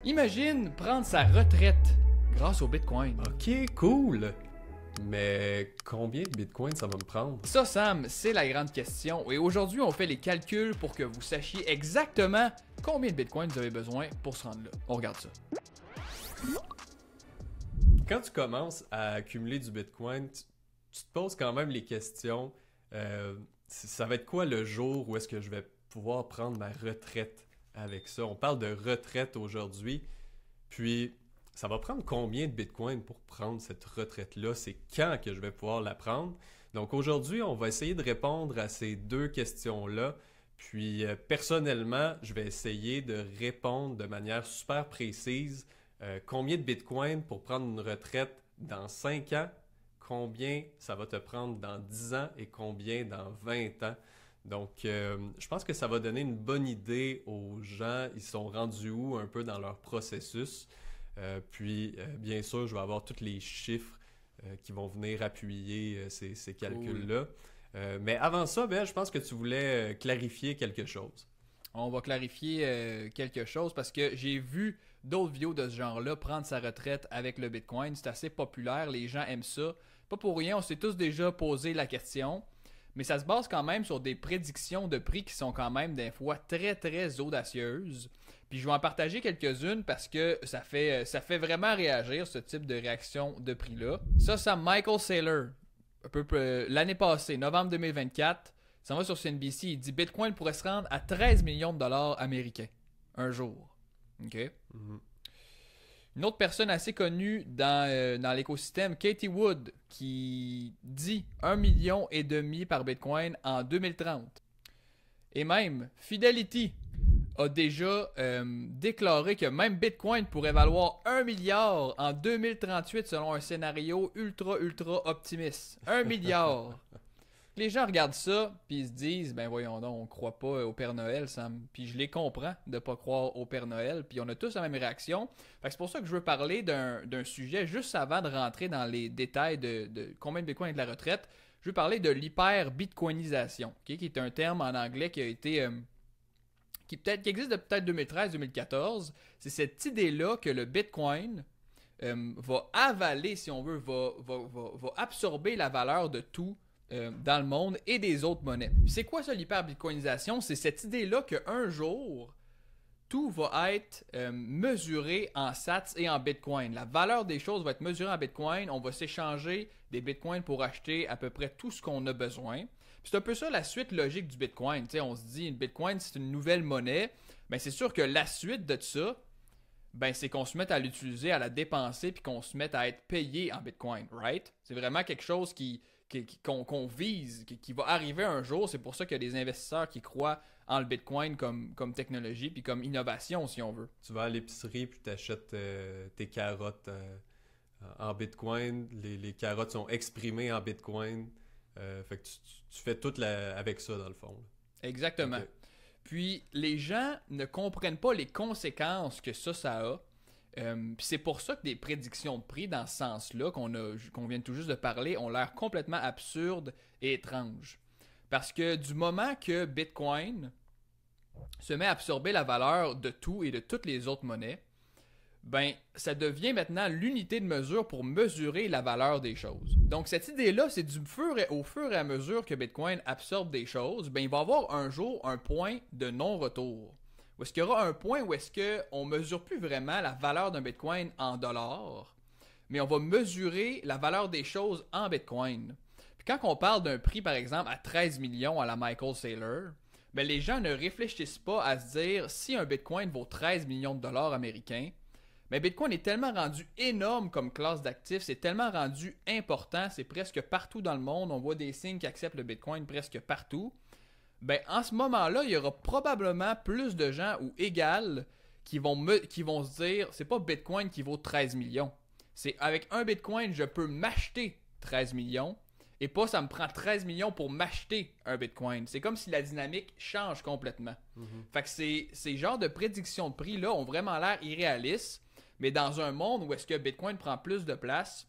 Imagine prendre sa retraite grâce au Bitcoin. Ok, cool. Mais combien de Bitcoin ça va me prendre? Ça, Sam, c'est la grande question. Et aujourd'hui, on fait les calculs pour que vous sachiez exactement combien de Bitcoin vous avez besoin pour se rendre là. On regarde ça. Quand tu commences à accumuler du Bitcoin, tu te poses quand même les questions. Ça va être quoi le jour où est-ce que je vais pouvoir prendre ma retraite avec ça? On parle de retraite aujourd'hui. Puis, ça va prendre combien de Bitcoin pour prendre cette retraite-là? C'est quand que je vais pouvoir la prendre? Donc aujourd'hui, on va essayer de répondre à ces deux questions-là. Puis personnellement, je vais essayer de répondre de manière super précise. Combien de Bitcoin pour prendre une retraite dans 5 ans? Combien ça va te prendre dans 10 ans et combien dans 20 ans? Donc, je pense que ça va donner une bonne idée aux gens. Ils sont rendus où un peu dans leur processus. Puis, bien sûr, je vais avoir tous les chiffres qui vont venir appuyer ces calculs-là. Mais avant ça, Ben, je pense que tu voulais clarifier quelque chose. On va clarifier quelque chose parce que j'ai vu d'autres vidéos de ce genre-là prendre sa retraite avec le Bitcoin. C'est assez populaire, les gens aiment ça. Pas pour rien, on s'est tous déjà posé la question. Mais ça se base quand même sur des prédictions de prix qui sont quand même des fois très très audacieuses. Puis je vais en partager quelques-unes parce que ça fait vraiment réagir ce type de réaction de prix-là. Ça, c'est Michael Saylor, l'année passée, novembre 2024. Ça va sur CNBC, il dit Bitcoin pourrait se rendre à 13 millions de dollars américains un jour. OK? Mhm. Une autre personne assez connue dans l'écosystème, Katie Wood, qui dit 1,5 million par Bitcoin en 2030. Et même Fidelity a déjà déclaré que même Bitcoin pourrait valoir 1 milliard en 2038 selon un scénario ultra optimiste. 1 milliard. Les gens regardent ça puis ils se disent ben voyons donc, on croit pas au Père Noël, Sam. Puis je les comprends de pas croire au Père Noël, puis on a tous la même réaction. Fait que c'est pour ça que je veux parler d'un sujet juste avant de rentrer dans les détails de combien de Bitcoin est de la retraite. Je veux parler de l'hyper-bitcoinisation, okay, qui est un terme en anglais qui a été qui existe depuis peut-être 2013-2014. C'est cette idée-là que le Bitcoin va avaler, si on veut, va absorber la valeur de tout dans le monde et des autres monnaies. Puis c'est quoi ça l'hyper-bitcoinisation? C'est cette idée-là qu'un jour, tout va être mesuré en sats et en bitcoin. La valeur des choses va être mesurée en bitcoin. On va s'échanger des bitcoins pour acheter à peu près tout ce qu'on a besoin. Puis c'est un peu ça la suite logique du bitcoin. T'sais, on se dit, une bitcoin, c'est une nouvelle monnaie. Ben, c'est sûr que la suite de ça, ben, c'est qu'on se mette à l'utiliser, à la dépenser, puis qu'on se mette à être payé en bitcoin, right? C'est vraiment quelque chose qu'on vise, qui va arriver un jour. C'est pour ça qu'il y a des investisseurs qui croient en le Bitcoin comme technologie puis comme innovation, si on veut. Tu vas à l'épicerie puis tu achètes tes carottes en Bitcoin. Les carottes sont exprimées en Bitcoin. Fait que tu fais tout avec ça, dans le fond. Exactement. Okay. Puis, les gens ne comprennent pas les conséquences que ça a. Puis c'est pour ça que des prédictions de prix dans ce sens-là, qu'on vient tout juste de parler, ont l'air complètement absurdes et étranges. Parce que du moment que Bitcoin se met à absorber la valeur de tout et de toutes les autres monnaies, ben ça devient maintenant l'unité de mesure pour mesurer la valeur des choses. Donc cette idée-là, c'est au fur et à mesure que Bitcoin absorbe des choses, ben il va y avoir un jour un point de non-retour. Où est-ce qu'il y aura un point où est-ce qu'on ne mesure plus vraiment la valeur d'un Bitcoin en dollars, mais on va mesurer la valeur des choses en Bitcoin. Puis quand on parle d'un prix, par exemple, à 13 millions à la Michael Saylor, ben les gens ne réfléchissent pas à se dire si un Bitcoin vaut 13 millions de dollars américains, mais Bitcoin est tellement rendu énorme comme classe d'actifs, c'est tellement rendu important, c'est presque partout dans le monde, on voit des signes qui acceptent le Bitcoin presque partout. Ben, en ce moment-là, il y aura probablement plus de gens ou égal qui vont se dire c'est pas Bitcoin qui vaut 13 millions. C'est avec un Bitcoin, je peux m'acheter 13 millions et pas ça me prend 13 millions pour m'acheter un Bitcoin. C'est comme si la dynamique change complètement. Fait que ces genres de prédictions de prix-là ont vraiment l'air irréalistes, mais dans un monde où est-ce que Bitcoin prend plus de place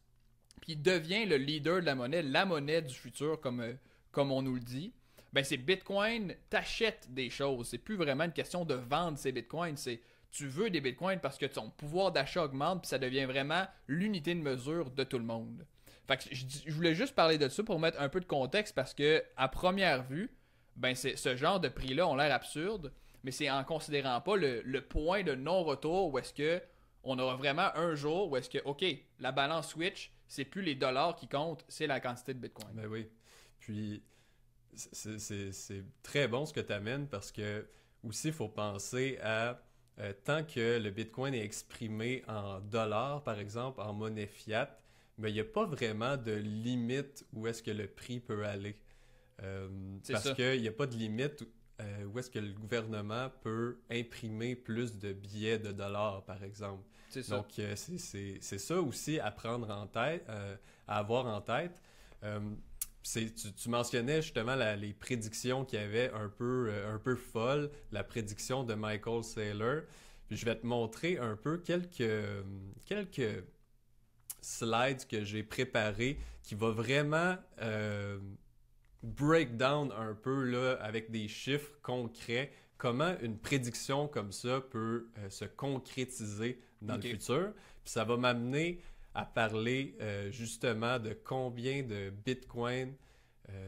puis devient le leader de la monnaie du futur comme on nous le dit, ben c'est Bitcoin t'achètes des choses. C'est plus vraiment une question de vendre ces Bitcoins. C'est tu veux des bitcoins parce que ton pouvoir d'achat augmente puis ça devient vraiment l'unité de mesure de tout le monde. Fait que je voulais juste parler de ça pour mettre un peu de contexte parce que à première vue, ben ce genre de prix-là ont l'air absurde, mais c'est en considérant pas le point de non-retour où est-ce que on aura vraiment un jour où est-ce que, OK, la balance switch, c'est plus les dollars qui comptent, c'est la quantité de bitcoin. Ben oui. Puis, c'est très bon ce que tu amènes parce que aussi, il faut penser à tant que le bitcoin est exprimé en dollars, par exemple, en monnaie fiat, mais il n'y a pas vraiment de limite où est-ce que le prix peut aller. Parce qu'il n'y a pas de limite où est-ce que le gouvernement peut imprimer plus de billets de dollars, par exemple. C'est ça. Donc, c'est ça aussi à prendre en tête, à avoir en tête. Tu mentionnais justement les prédictions qu'il y avait un peu folles, la prédiction de Michael Saylor. Puis je vais te montrer un peu quelques slides que j'ai préparés qui va vraiment break down un peu là, avec des chiffres concrets, comment une prédiction comme ça peut se concrétiser dans le futur. Puis ça va m'amener à parler justement de combien de bitcoins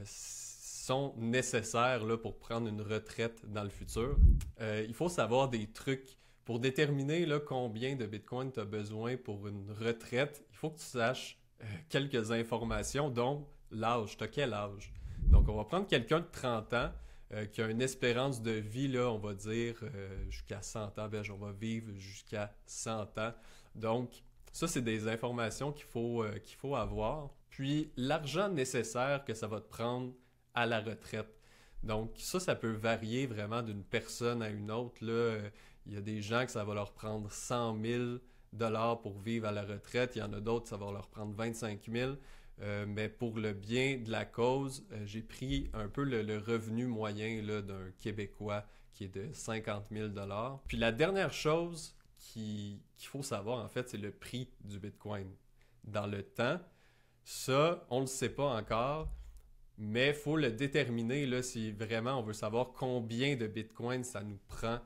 sont nécessaires là, pour prendre une retraite dans le futur. Il faut savoir des trucs pour déterminer là, combien de bitcoins tu as besoin pour une retraite. Il faut que tu saches quelques informations, dont l'âge. Tu as quel âge? Donc, on va prendre quelqu'un de 30 ans qui a une espérance de vie, là, on va dire, jusqu'à 100 ans. Ben, on va vivre jusqu'à 100 ans. Donc, ça, c'est des informations qu'il faut avoir. Puis, l'argent nécessaire que ça va te prendre à la retraite. Donc, ça peut varier vraiment d'une personne à une autre. Là. Il y a des gens que ça va leur prendre 100 000 $ pour vivre à la retraite. Il y en a d'autres, ça va leur prendre 25 000. Mais pour le bien de la cause, j'ai pris un peu le revenu moyen là, d'un Québécois qui est de 50 000 $. Puis la dernière chose qu'il faut savoir, en fait, c'est le prix du Bitcoin. Dans le temps, ça, on ne le sait pas encore, mais il faut le déterminer là, si vraiment on veut savoir combien de Bitcoin ça nous prend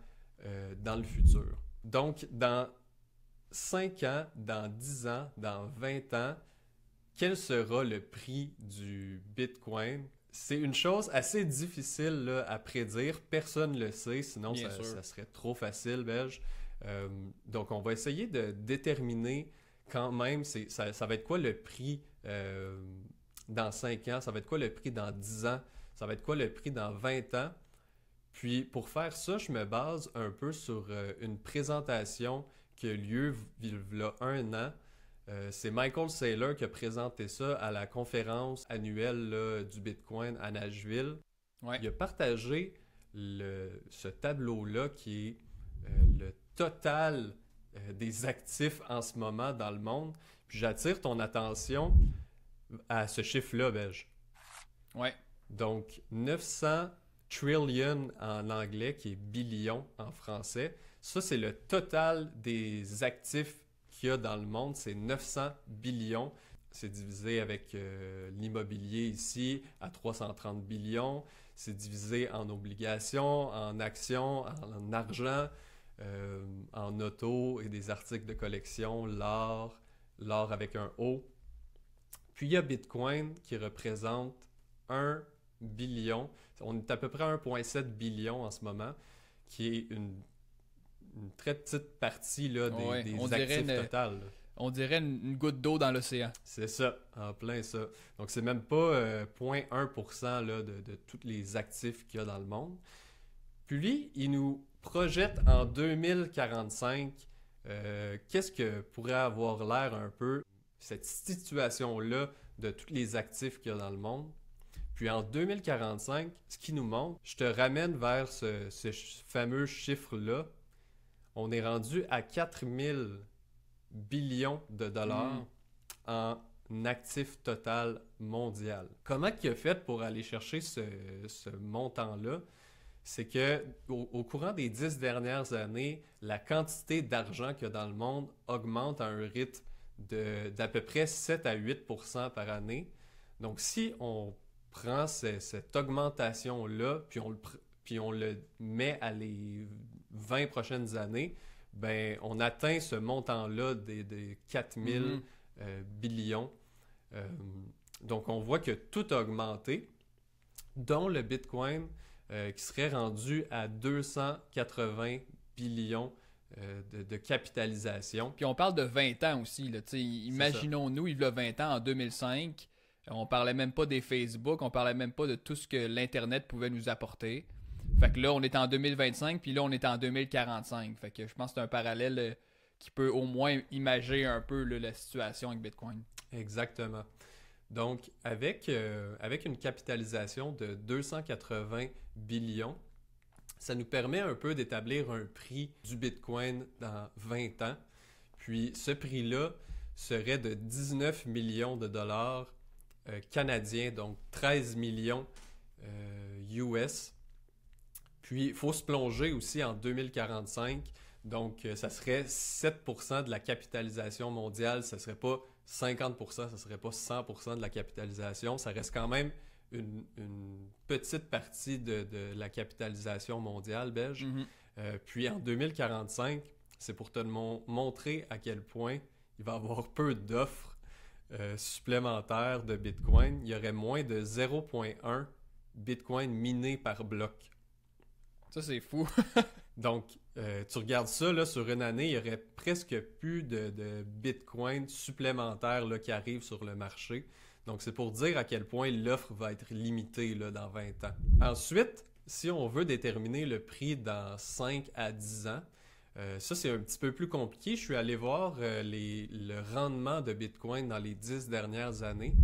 dans le futur. Donc, dans 5 ans, dans 10 ans, dans 20 ans, quel sera le prix du Bitcoin? C'est une chose assez difficile là, à prédire. Personne ne le sait, sinon ça serait trop facile, Belge. Donc, on va essayer de déterminer quand même, ça va être quoi le prix dans 5 ans, ça va être quoi le prix dans 10 ans, ça va être quoi le prix dans 20 ans. Puis, pour faire ça, je me base un peu sur une présentation qui a lieu il y a 1 an. C'est Michael Saylor qui a présenté ça à la conférence annuelle là, du Bitcoin à Nashville. Ouais. Il a partagé ce tableau-là qui est le total des actifs en ce moment dans le monde. Puis j'attire ton attention à ce chiffre-là, Belge. Ouais. Donc, 900 trillion en anglais, qui est billion en français. Ça, c'est le total des actifs qu'il y a dans le monde, c'est 900 billions. C'est divisé avec l'immobilier ici à 330 billions. C'est divisé en obligations, en actions, en argent, en auto et des articles de collection, l'or avec un O. Puis il y a Bitcoin qui représente 1 billion. On est à peu près à 1,7 billion en ce moment, qui est une très petite partie là, des actifs total. On dirait une goutte d'eau dans l'océan. C'est ça, en plein ça. Donc, c'est même pas 0,1% là, de tous les actifs qu'il y a dans le monde. Puis lui, il nous projette en 2045 qu'est-ce que pourrait avoir l'air un peu cette situation-là de tous les actifs qu'il y a dans le monde. Puis en 2045, ce qui nous montre, je te ramène vers ce fameux chiffre-là. On est rendu à 4000 billions de dollars en actif total mondial. Comment il a fait pour aller chercher ce montant-là? C'est que au courant des 10 dernières années, la quantité d'argent qu'il y a dans le monde augmente à un rythme d'à peu près 7 à 8% par année. Donc, si on prend cette augmentation-là, puis on le met à les 20 prochaines années, ben, on atteint ce montant-là des 4000 billions. Donc, on voit que tout a augmenté, dont le Bitcoin qui serait rendu à 280 billions de capitalisation. Puis on parle de 20 ans aussi. Là, imaginons-nous, il y a 20 ans, en 2005, on parlait même pas des Facebook, on parlait même pas de tout ce que l'Internet pouvait nous apporter. Fait que là, on est en 2025, puis là, on est en 2045. Fait que je pense que c'est un parallèle qui peut au moins imager un peu là, la situation avec Bitcoin. Exactement. Donc, avec une capitalisation de 280 billions, ça nous permet un peu d'établir un prix du Bitcoin dans 20 ans. Puis, ce prix-là serait de 19 millions de dollars canadiens, donc 13 millions US. Puis, il faut se plonger aussi en 2045. Donc, ça serait 7% de la capitalisation mondiale. Ça ne serait pas 50%, ça ne serait pas 100% de la capitalisation. Ça reste quand même une petite partie de la capitalisation mondiale belge. Puis, en 2045, c'est pour te montrer à quel point il va y avoir peu d'offres supplémentaires de Bitcoin. Il y aurait moins de 0,1 Bitcoin miné par bloc. Ça, c'est fou. Donc, tu regardes ça, là, sur une année, il y aurait presque plus de Bitcoin supplémentaires là, qui arrivent sur le marché. Donc, c'est pour dire à quel point l'offre va être limitée là, dans 20 ans. Ensuite, si on veut déterminer le prix dans 5 à 10 ans, ça, c'est un petit peu plus compliqué. Je suis allé voir le rendement de Bitcoin dans les 10 dernières années.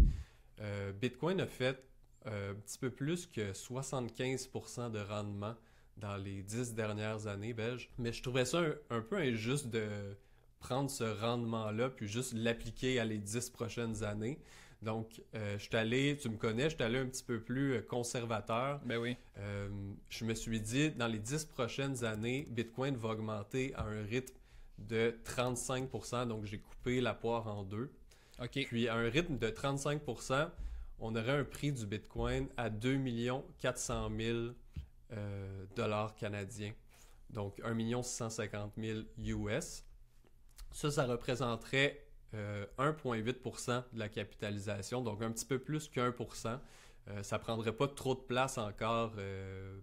Bitcoin a fait un petit peu plus que 75% de rendement dans les 10 dernières années belges. Mais je trouvais ça un peu injuste de prendre ce rendement-là puis juste l'appliquer à les 10 prochaines années. Donc, tu me connais, je suis allé un petit peu plus conservateur. Ben oui. Je me suis dit, dans les 10 prochaines années, Bitcoin va augmenter à un rythme de 35%. Donc, j'ai coupé la poire en deux. OK. Puis, à un rythme de 35%, on aurait un prix du Bitcoin à 2 400 000 dollars canadiens. Donc, 1 650 000 US. Ça représenterait 1,8% de la capitalisation, donc un petit peu plus qu'1%. Ça ne prendrait pas trop de place encore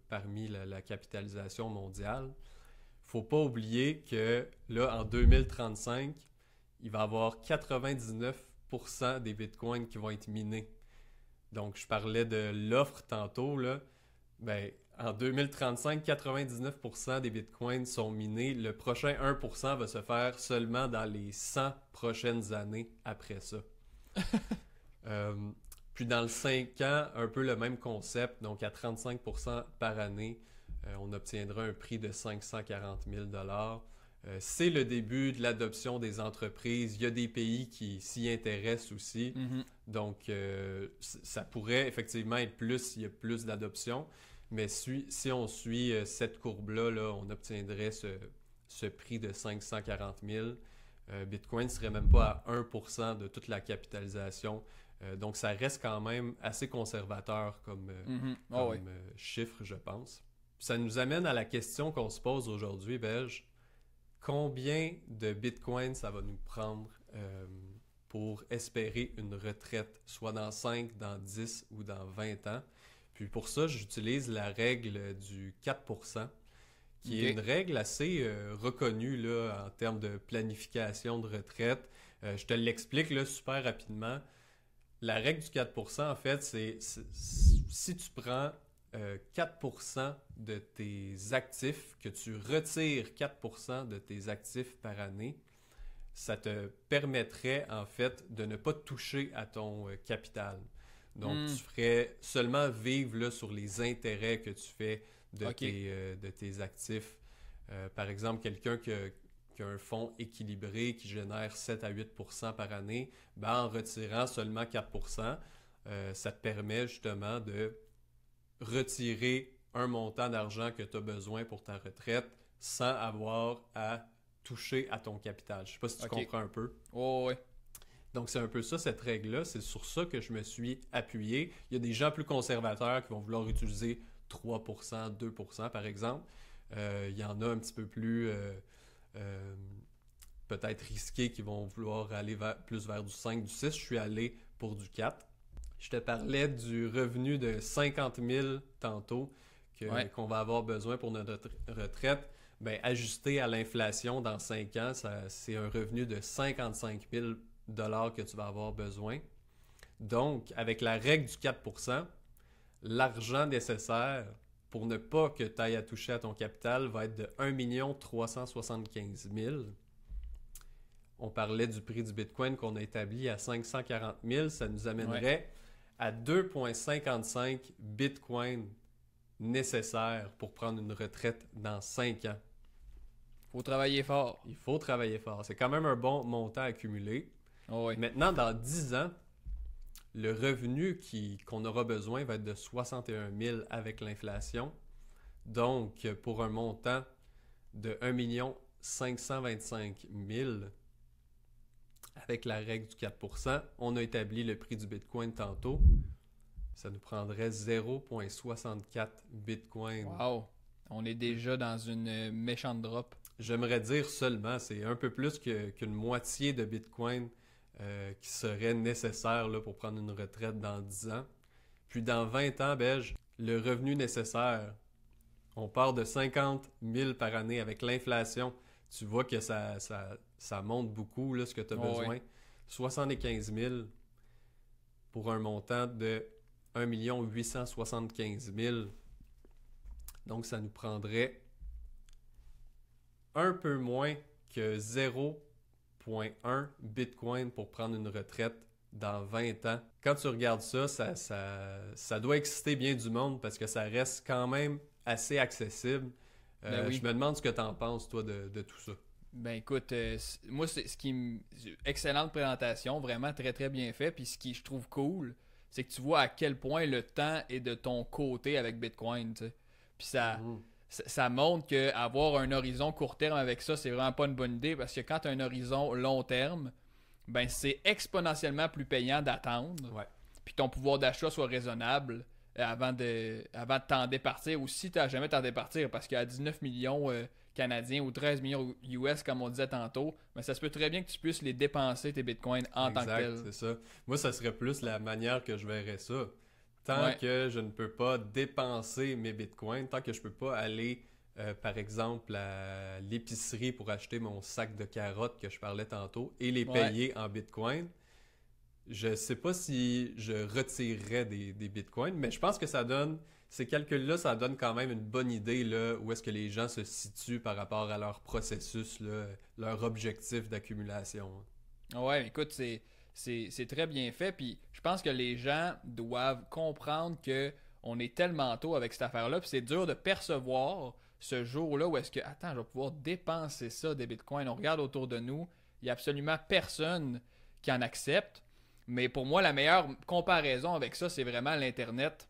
parmi la capitalisation mondiale. Il ne faut pas oublier que là, en 2035, il va y avoir 99% des bitcoins qui vont être minés. Donc, je parlais de l'offre tantôt, là. Ben, en 2035, 99% des bitcoins sont minés. Le prochain 1% va se faire seulement dans les 100 prochaines années après ça. Puis dans le 5 ans, un peu le même concept. Donc à 35% par année, on obtiendra un prix de 540 000 $. C'est le début de l'adoption des entreprises. Il y a des pays qui s'y intéressent aussi. Donc ça pourrait effectivement être plus s'il y a plus d'adoption. Mais si on suit cette courbe-là, là, on obtiendrait ce prix de 540 000. Bitcoin ne serait même pas à 1% de toute la capitalisation. Donc, ça reste quand même assez conservateur comme chiffre, je pense. Ça nous amène à la question qu'on se pose aujourd'hui, Belge. Combien de Bitcoin ça va nous prendre pour espérer une retraite, soit dans 5, dans 10 ou dans 20 ans? Puis pour ça, j'utilise la règle du 4%, qui est une règle assez reconnue là, en termes de planification de retraite. Je te l'explique là, super rapidement. La règle du 4%, en fait, c'est si tu prends 4% de tes actifs, que tu retires 4% de tes actifs par année, ça te permettrait en fait de ne pas toucher à ton capital. Donc, tu ferais seulement vivre là, sur les intérêts que tu fais de tes actifs. Par exemple, quelqu'un qui a un fonds équilibré qui génère 7 à 8% par année, ben, en retirant seulement 4%, ça te permet justement de retirer un montant d'argent que tu as besoin pour ta retraite sans avoir à toucher à ton capital. Je ne sais pas si tu comprends un peu. Oh, oui. Donc, c'est un peu ça, cette règle-là. C'est sur ça que je me suis appuyé. Il y a des gens plus conservateurs qui vont vouloir utiliser 3%, 2% par exemple. Il y en a un petit peu plus peut-être risqués qui vont vouloir aller plus vers du 5, du 6. Je suis allé pour du 4. Je te parlais du revenu de 50 000 tantôt qu'on va avoir besoin pour notre retraite. Ben, ajusté à l'inflation dans 5 ans, c'est un revenu de 55 000 $ que tu vas avoir besoin. Donc, avec la règle du 4%, l'argent nécessaire pour ne pas que tu ailles à toucher à ton capital va être de 1 375 000. On parlait du prix du Bitcoin qu'on a établi à 540 000. Ça nous amènerait à 2,55 Bitcoin nécessaires pour prendre une retraite dans 5 ans. Faut travailler fort. Il faut travailler fort. C'est quand même un bon montant accumulé. Oh oui. Maintenant, dans 10 ans, le revenu qu'on aura besoin va être de 61 000 avec l'inflation. Donc, pour un montant de 1 525 000, avec la règle du 4%, on a établi le prix du Bitcoin tantôt. Ça nous prendrait 0,64 Bitcoin. Wow! On est déjà dans une méchante drop. J'aimerais dire seulement, c'est un peu plus qu'une moitié de Bitcoin qui serait nécessaire là, pour prendre une retraite dans 10 ans. Puis dans 20 ans, le revenu nécessaire, on part de 50 000 par année avec l'inflation. Tu vois que ça monte beaucoup, là, ce que tu as besoin. Oui. 75 000 pour un montant de 1 875 000. Donc, ça nous prendrait un peu moins que 0,1 Bitcoin pour prendre une retraite dans 20 ans. Quand tu regardes ça doit exciter bien du monde parce que ça reste quand même assez accessible. Ben oui. Je me demande ce que tu en penses, toi, de tout ça. Ben écoute, moi, excellente présentation, vraiment très très bien fait. Puis ce qui je trouve cool, c'est que tu vois à quel point le temps est de ton côté avec Bitcoin, tu sais. Puis ça montre qu'avoir un horizon court terme avec ça, c'est vraiment pas une bonne idée parce que quand tu as un horizon long terme, ben c'est exponentiellement plus payant d'attendre. Ouais. Puis ton pouvoir d'achat soit raisonnable avant de t'en départir, ou si tu n'as jamais t'en départir, parce qu'à 19 millions canadiens ou 13 millions US, comme on disait tantôt, ben ça se peut très bien que tu puisses les dépenser, tes bitcoins, en tant que tel. Exact, c'est ça. Moi, ça serait plus la manière que je verrais ça. Tant que je ne peux pas dépenser mes bitcoins, tant que je peux pas aller, par exemple, à l'épicerie pour acheter mon sac de carottes que je parlais tantôt et les payer en bitcoin, je sais pas si je retirerais des bitcoins, mais je pense que ces calculs-là, ça donne quand même une bonne idée là, où est-ce que les gens se situent par rapport à leur processus, là, leur objectif d'accumulation. Ouais, écoute, c'est très bien fait, puis je pense que les gens doivent comprendre que on est tellement tôt avec cette affaire-là, puis c'est dur de percevoir ce jour-là où est-ce que, attends, je vais pouvoir dépenser ça des bitcoins. On regarde autour de nous, il n'y a absolument personne qui en accepte. Mais pour moi, la meilleure comparaison avec ça, c'est vraiment l'Internet.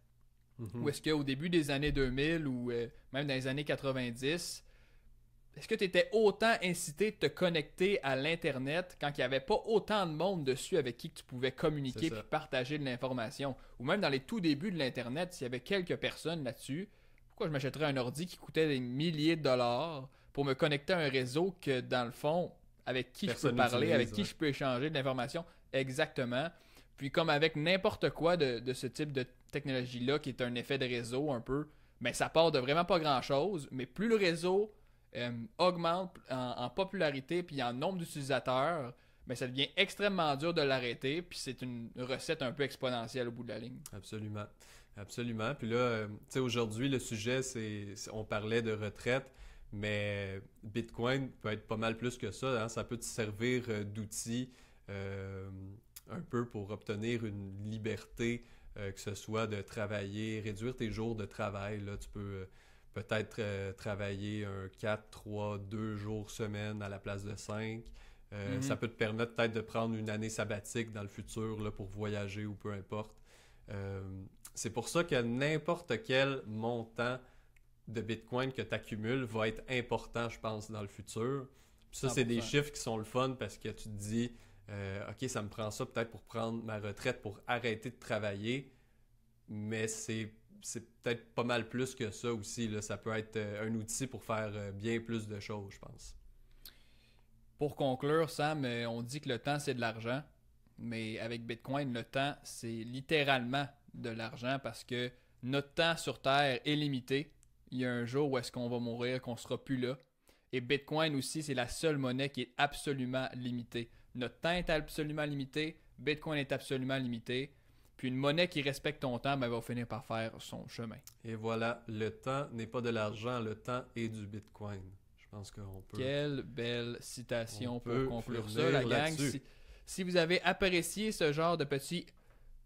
Où est-ce qu'au début des années 2000 ou même dans les années 90, est-ce que tu étais autant incité de te connecter à l'Internet quand il n'y avait pas autant de monde dessus avec qui tu pouvais communiquer et partager de l'information? Ou même dans les tout débuts de l'Internet, s'il y avait quelques personnes là-dessus, pourquoi je m'achèterais un ordi qui coûtait des milliers de dollars pour me connecter à un réseau que, dans le fond, avec qui personne je peux parler, avec qui je peux échanger de l'information? Exactement. Puis comme avec n'importe quoi de ce type de technologie-là, qui est un effet de réseau un peu, ben ça part de vraiment pas grand-chose, mais plus le réseau augmente en popularité puis en nombre d'utilisateurs, ben ça devient extrêmement dur de l'arrêter, puis c'est une recette un peu exponentielle au bout de la ligne. Absolument. Absolument. Puis là, tu sais, aujourd'hui, le sujet, on parlait de retraite, mais Bitcoin peut être pas mal plus que ça. Hein? Ça peut te servir d'outil un peu pour obtenir une liberté, que ce soit de travailler, réduire tes jours de travail. Là, tu peux peut-être travailler un 4, 3, 2 jours semaine à la place de 5. Ça peut te permettre peut-être de prendre une année sabbatique dans le futur là, pour voyager ou peu importe. C'est pour ça que n'importe quel montant de Bitcoin que tu accumules va être important, je pense, dans le futur. Puis ça, 100%. C'est des chiffres qui sont le fun parce que tu te dis, OK, ça me prend ça peut-être pour prendre ma retraite, pour arrêter de travailler, mais c'est peut-être pas mal plus que ça aussi. Là. Ça peut être un outil pour faire bien plus de choses, je pense. Pour conclure, Sam, on dit que le temps, c'est de l'argent. Mais avec Bitcoin, le temps, c'est littéralement de l'argent parce que notre temps sur Terre est limité. Il y a un jour où est-ce qu'on va mourir, qu'on sera plus là. Et Bitcoin aussi, c'est la seule monnaie qui est absolument limitée. Notre temps est absolument limité. Bitcoin est absolument limité. Puis une monnaie qui respecte ton temps, ben, va finir par faire son chemin. Et voilà, le temps n'est pas de l'argent, le temps est du Bitcoin. Je pense qu'on peut... Quelle belle citation pour conclure ça, finir la gang. là-dessus. Si vous avez apprécié ce genre de petit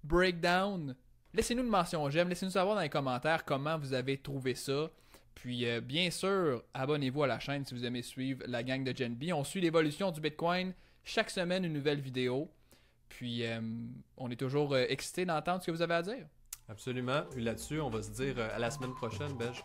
breakdown, laissez-nous une mention j'aime, laissez-nous savoir dans les commentaires comment vous avez trouvé ça. Puis bien sûr, abonnez-vous à la chaîne si vous aimez suivre la gang de Gen B. On suit l'évolution du Bitcoin, chaque semaine une nouvelle vidéo. Puis on est toujours excités d'entendre ce que vous avez à dire. Absolument. Puis là-dessus, on va se dire à la semaine prochaine, Belge.